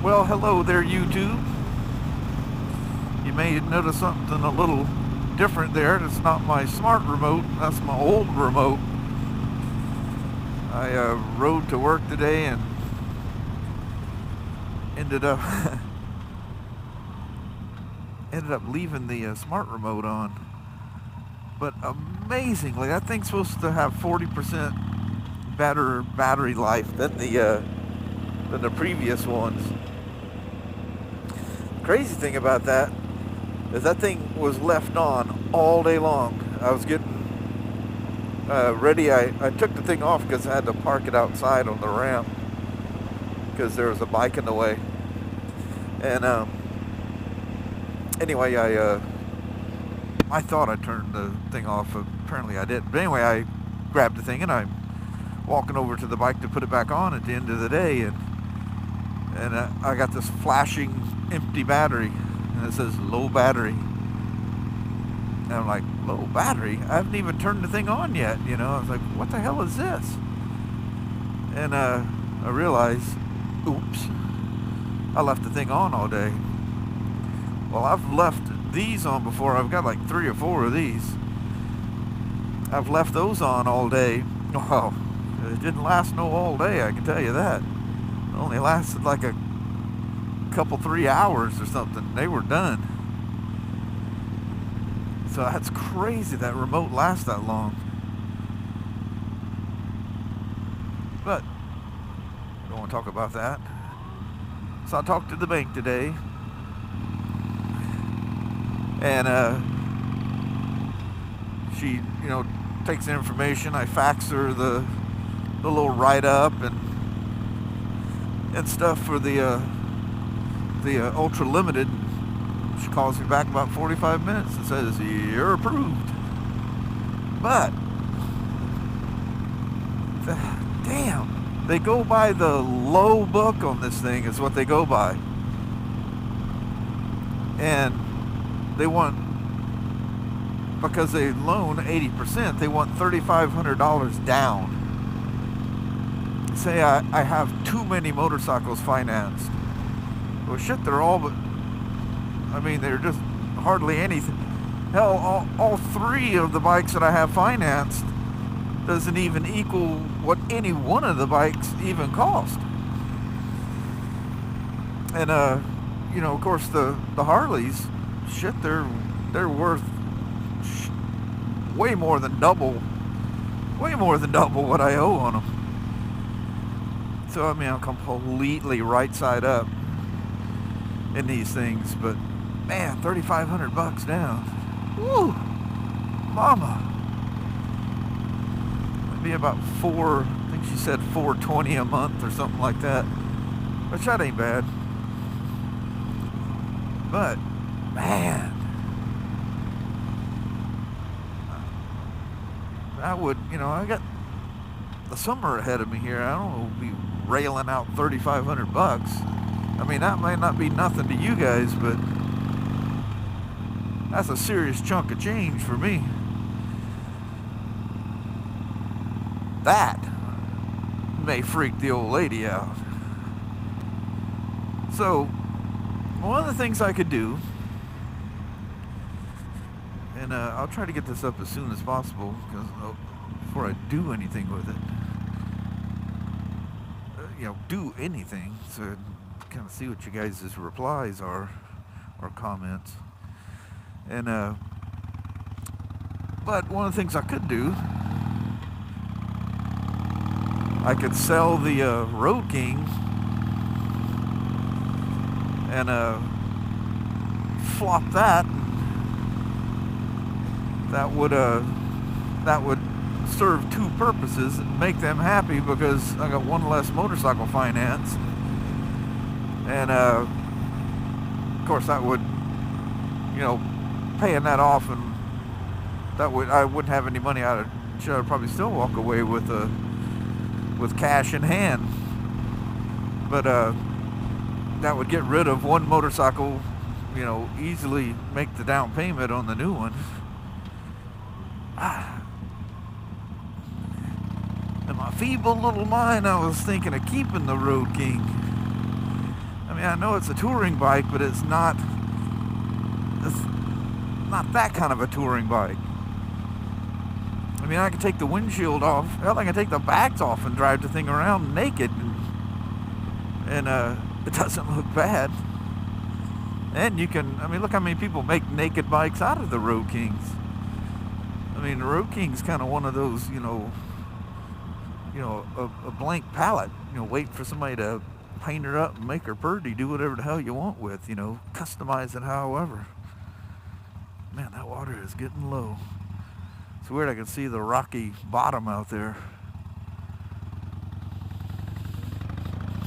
Well, hello there, YouTube. You may notice something a little different there. It's not my smart remote, that's my old remote. I rode to work today and ended up leaving the smart remote on. But amazingly, that thing's supposed to have 40% better battery life than the previous ones. Crazy thing about that is that thing was left on all day long. I was getting ready. I took the thing off because I had to park it outside on the ramp because there was a bike in the way. And anyway, I thought I turned the thing off. Apparently I didn't. But anyway, I grabbed the thing and I'm walking over to the bike to put it back on at the end of the day, and I got this flashing empty battery, and it says low battery. And I'm like, low battery? I haven't even turned the thing on yet, you know? I was like, what the hell is this? And I realized, oops, I left the thing on all day. Well, I've left these on before. I've got like 3 or 4 of these. I've left those on all day. Oh, it didn't last no all day, I can tell you that. It only lasted like a couple 3 hours or something. They were done. So that's crazy that remote lasts that long. But I don't want to talk about that. So I talked to the bank today, and she, takes the information. I fax her the little write-up and stuff for the ultra limited. She calls me back about 45 minutes and says, you're approved. But damn, they go by the low book on this thing is what they go by. And they want, because they loan 80%, they want $3,500 down. Say I have too many motorcycles financed. Well, shit, they're all but, they're just hardly anything. Hell, all 3 of the bikes that I have financed doesn't even equal what any one of the bikes even cost. And, of course, the Harleys, shit, they're worth way more than double what I owe on them. So, I'm completely right side up in these things, but man, $3,500 down. Woo! Mama. It'd be about I think she said $420 a month or something like that. Which that ain't bad. But man, I would, I got the summer ahead of me here. I don't know, be railing out $3,500. That might not be nothing to you guys, but that's a serious chunk of change for me. That may freak the old lady out. So, one of the things I could do, and I'll try to get this up as soon as possible, because before I do anything with it, do anything, so kind of see what you guys' replies are or comments. And but one of the things I could do, I could sell the Road King and flop that. That would serve 2 purposes and make them happy, because I got 1 less motorcycle finance. And of course that would, paying that off, and I wouldn't have any money out of. I'd probably still walk away with cash in hand. But that would get rid of 1 motorcycle, easily make the down payment on the new one. In my feeble little mind, I was thinking of keeping the Road King. I mean, I know it's a touring bike, but it's not that kind of a touring bike. I mean, I can take the windshield off. Hell, I can take the backs off and drive the thing around naked, and it doesn't look bad. And you can, I mean, look how many people make naked bikes out of the Road Kings. I mean, the Road King's kind of one of those, a blank palette. Wait for somebody to paint her up and make her pretty, do whatever the hell you want with, customize it however. Man, that water is getting low. It's weird, I can see the rocky bottom out there.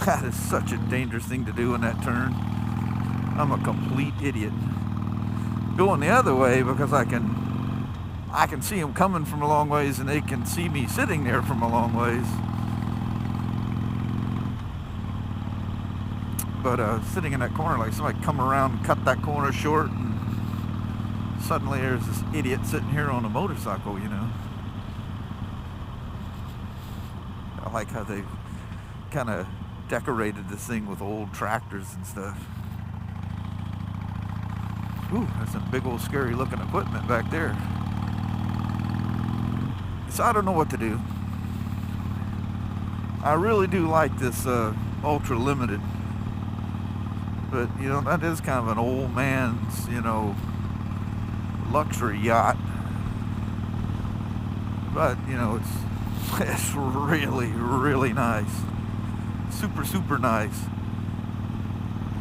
That is such a dangerous thing to do in that turn. I'm a complete idiot. Going the other way because I can see them coming from a long ways, and they can see me sitting there from a long ways. But sitting in that corner, like somebody come around and cut that corner short, and suddenly there's this idiot sitting here on a motorcycle, I like how they kind of decorated this thing with old tractors and stuff. Ooh, that's some big old scary looking equipment back there. So I don't know what to do. I really do like this Ultra Limited. But, that is kind of an old man's, luxury yacht. But, it's really, really nice. Super, super nice.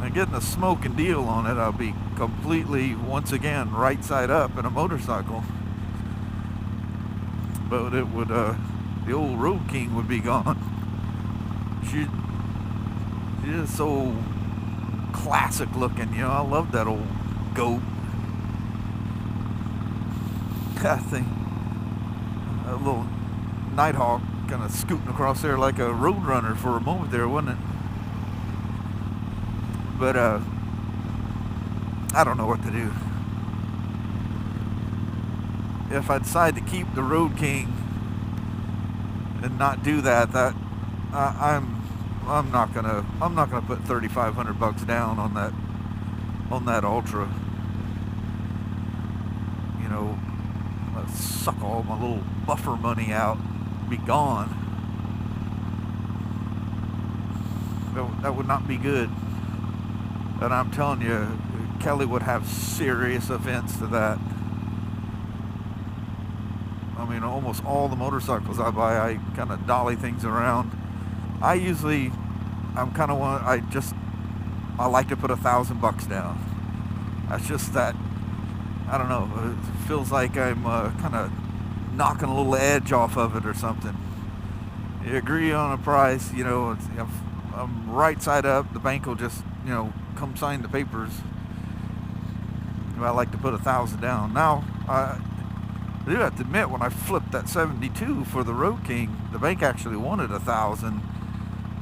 And getting a smoking deal on it, I'll be completely, once again, right side up in a motorcycle. But it would, the old Road King would be gone. She is so classic looking, I love that old goat. That thing, a little Nighthawk kind of scooting across there like a road runner for a moment there, wasn't it? But I don't know what to do. If I decide to keep the Road King and not do that, I'm not gonna put $3,500 down on that Ultra. Let's suck all my little buffer money out, be gone. That would not be good. And I'm telling you, Kelly would have serious offense to that. I mean, almost all the motorcycles I buy, I kind of dolly things around. I like to put $1,000 down. That's just that, I don't know, it feels like I'm kind of knocking a little edge off of it or something. You agree on a price, I'm right side up, the bank will just, come sign the papers. I like to put $1,000 down. Now, I do have to admit, when I flipped that 72 for the Road King, the bank actually wanted $1,000,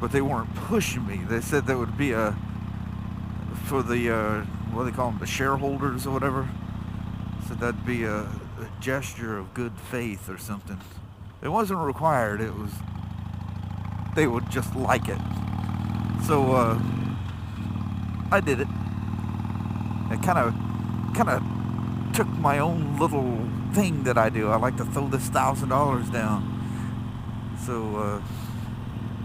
but they weren't pushing me. They said that would be for the, what do they call them, the shareholders or whatever. Said that'd be a gesture of good faith or something. It wasn't required, it was, they would just like it. So, I did it. It kind of took my own little thing that I do. I like to throw this $1,000 down. So,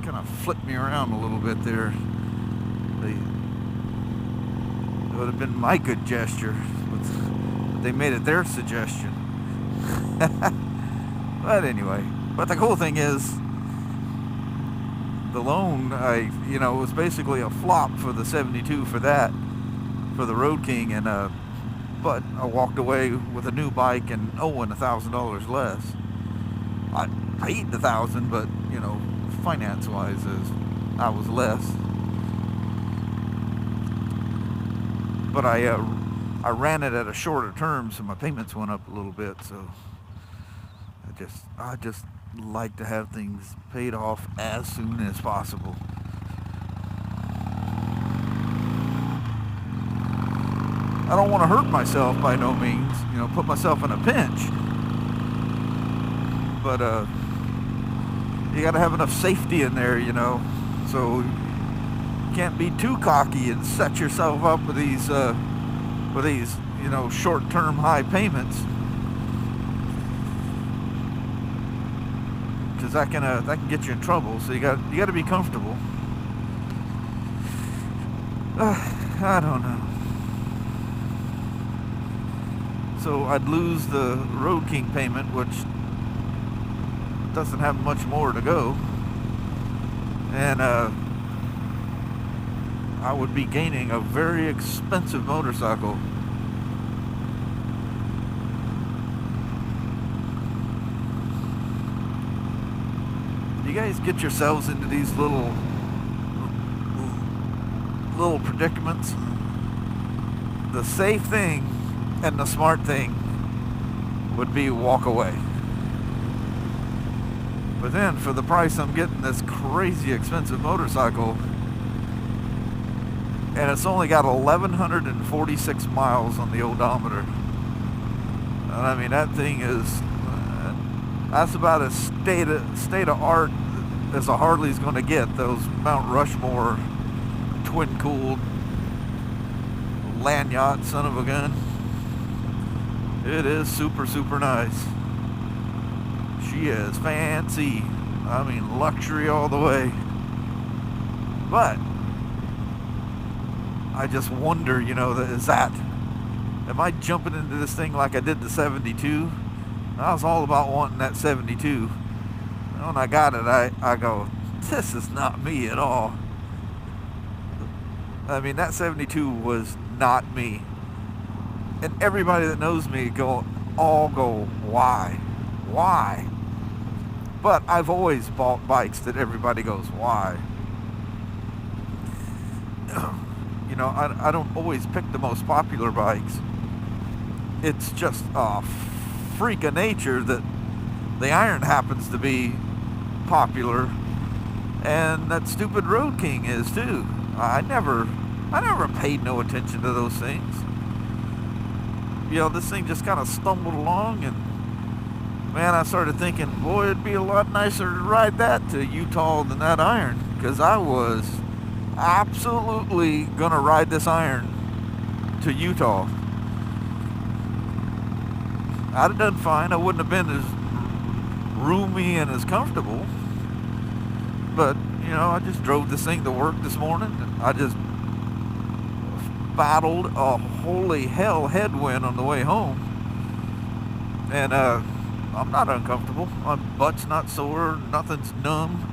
kind of flipped me around a little bit there. It would have been my good gesture, but they made it their suggestion. But anyway, the cool thing is, the loan, it was basically a flop for the 72 for the Road King, and but I walked away with a new bike and owing $1,000 less. I paid the $1,000, but finance-wise, I was less. But I ran it at a shorter term, so my payments went up a little bit. So I just like to have things paid off as soon as possible. I don't want to hurt myself by no means, put myself in a pinch. But you got to have enough safety in there, so can't be too cocky and set yourself up with these short-term high payments, because that can get you in trouble. So you got to be comfortable. I don't know. So I'd lose the Road King payment, which doesn't have much more to go, and I would be gaining a very expensive motorcycle. You guys get yourselves into these little predicaments. The safe thing and the smart thing would be walk away. But then for the price I'm getting this crazy expensive motorcycle, and it's only got 1,146 miles on the odometer. And I mean, that thing is, that's about as state of art as a Harley's going to get. Those Mount Rushmore twin-cooled land yacht son of a gun. It is super, super nice. She is fancy. I mean, luxury all the way. But I just wonder, am I jumping into this thing like I did the 72? I was all about wanting that 72. And when I got it, I go, this is not me at all. I mean, that 72 was not me. And everybody that knows me all go, why? Why? But I've always bought bikes that everybody goes, why? I don't always pick the most popular bikes. It's just a freak of nature that the Iron happens to be popular, and that stupid Road King is too. I never paid no attention to those things. This thing just kind of stumbled along, and man, I started thinking, boy, it'd be a lot nicer to ride that to Utah than that Iron, because I was absolutely gonna ride this Iron to Utah. I'd have done fine. I wouldn't have been as roomy and as comfortable, but I just drove this thing to work this morning. I just battled a holy hell headwind on the way home, and I'm not uncomfortable. My butt's not sore, nothing's numb.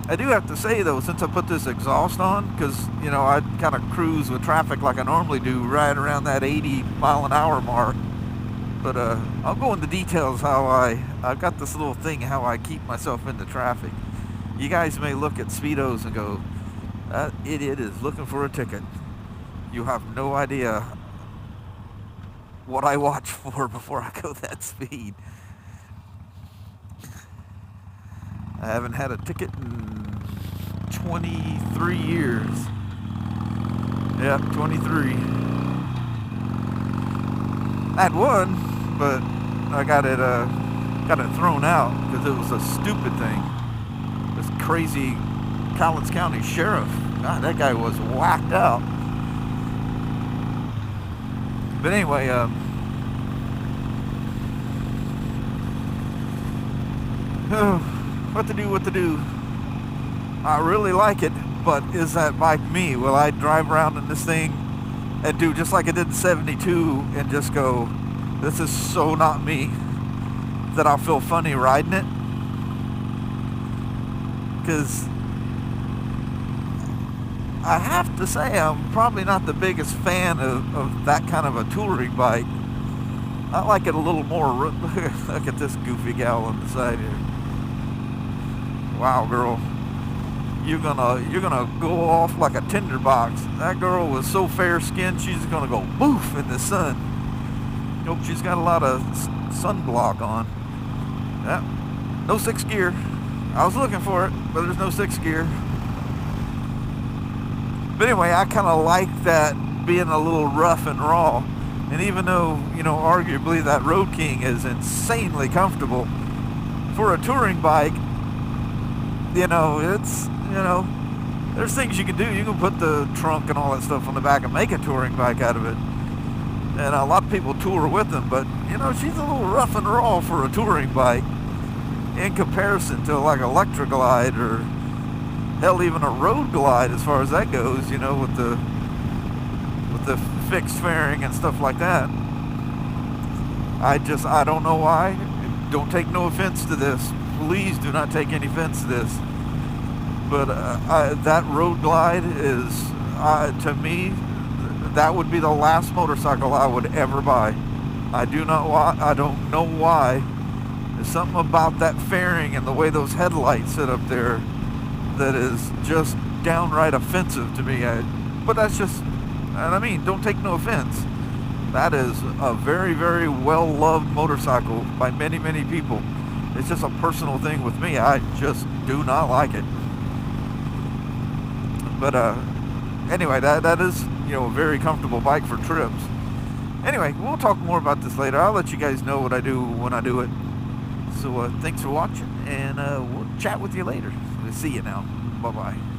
I do have to say though, since I put this exhaust on, because I kind of cruise with traffic like I normally do, right around that 80 mile an hour mark. But I'll go into details how I've got this little thing how I keep myself into traffic. You guys may look at speedos and go, that idiot is looking for a ticket. You have no idea what I watch for before I go that speed. I haven't had a ticket in 23 years. Yeah, 23. I had one, but I got it thrown out because it was a stupid thing. This crazy Collins County sheriff, God, that guy was whacked out. But anyway, what to do? I really like it, but is that bike me? Will I drive around in this thing and do just like I did in 72 and just go, this is so not me, that I'll feel funny riding it? Because I have to say I'm probably not the biggest fan of that kind of a touring bike. I like it a little more. Look at this goofy gal on the side here. Wow, girl, you're gonna go off like a tinderbox. That girl was so fair-skinned, she's gonna go boof in the sun. Nope, she's got a lot of sunblock on. Yeah, no 6th gear. I was looking for it, but there's no 6th gear. But anyway, I kind of like that being a little rough and raw. And even though, arguably that Road King is insanely comfortable, for a touring bike, it's, there's things you can do. You can put the trunk and all that stuff on the back and make a touring bike out of it. And a lot of people tour with them, but you know, she's a little rough and raw for a touring bike in comparison to like Electra Glide, or hell, even a road glide as far as that goes, you know, with the fixed fairing and stuff like that. I don't know why. Don't take no offense to this. Please do not take any offense to this. But that road glide is, to me, that would be the last motorcycle I would ever buy. I don't know why. There's something about that fairing and the way those headlights sit up there that is just downright offensive to me. But that's just, and I mean, don't take no offense. That is a very, very well-loved motorcycle by many, many people. It's just a personal thing with me. I just do not like it. But anyway, that is, you know, a very comfortable bike for trips. Anyway, we'll talk more about this later. I'll let you guys know what I do when I do it. So thanks for watching, and we'll chat with you later. See you now. Bye-bye.